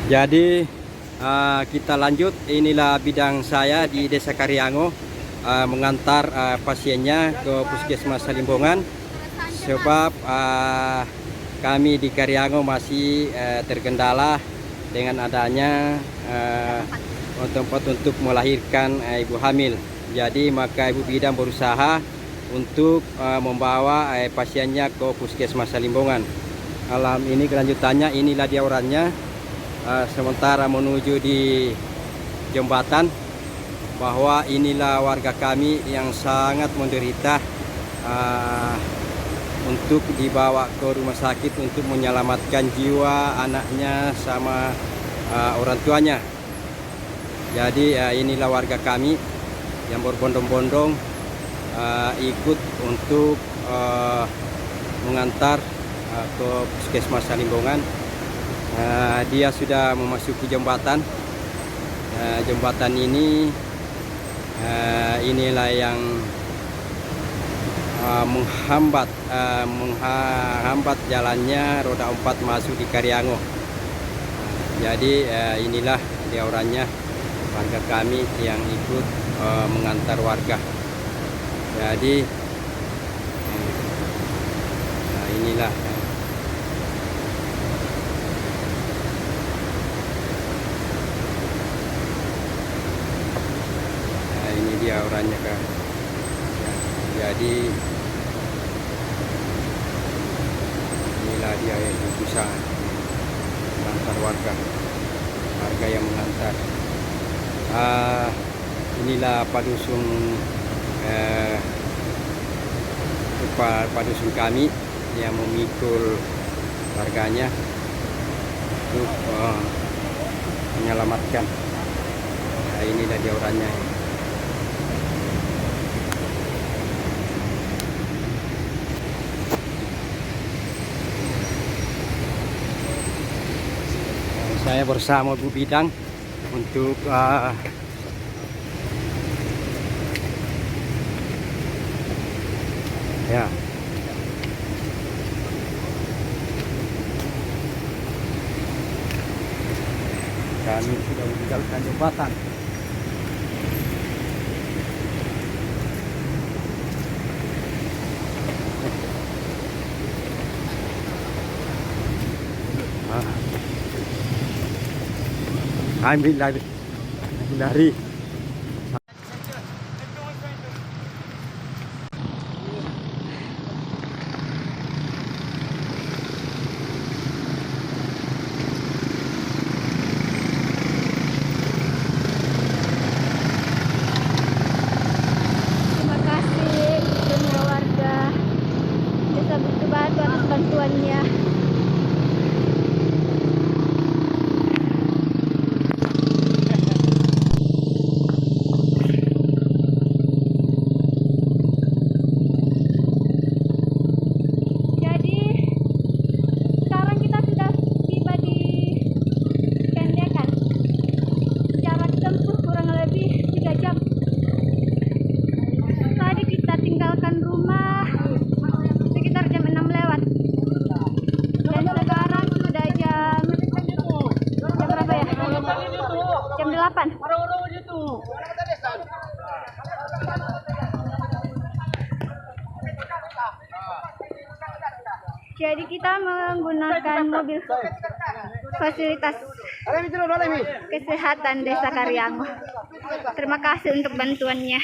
Jadi kita lanjut. Inilah bidang saya di Desa Karyango, mengantar pasiennya ke Puskesmas Salimbongan, sebab kami di Karyango masih terkendala dengan adanya tempat untuk melahirkan ibu hamil. Jadi maka ibu bidan berusaha untuk membawa pasiennya ke Puskesmas Salimbongan. Malam ini kelanjutannya, inilah dia orangnya. Sementara menuju di jembatan, bahwa inilah warga kami yang sangat menderita, untuk dibawa ke rumah sakit untuk menyelamatkan jiwa anaknya sama orang tuanya. Jadi inilah warga kami yang berbondong-bondong ikut untuk mengantar ke Puskesmas Salimbongan. Dia sudah memasuki jembatan. Jembatan ini inilah yang menghambat jalannya roda 4 masuk di Karyango. Jadi inilah dia orangnya, warga kami yang ikut mengantar warga. Jadi inilah ini dia orangnya kan. Jadi inilah dia yang berusaha mengantar warga yang mengantar. Inilah padusun kami yang memikul warganya untuk menyelamatkan. Inilah dia orangnya. Saya bersama Bu Bidang untuk ya. Kami sudah meninggalkan jembatan. Ambil lari. Terima kasih semua warga Desa Butuh Batu atas bantuannya. Jadi sekarang kita sudah tiba di Kendekan. Jarak tempuh kurang lebih 3 jam. Tadi kita tinggalkan rumah sekitar jam 6 lewat. Dan sekarang sudah jam berapa ya? Jam 8. Jadi kita menggunakan mobil fasilitas kesehatan Desa Karyango. Terima kasih untuk bantuannya.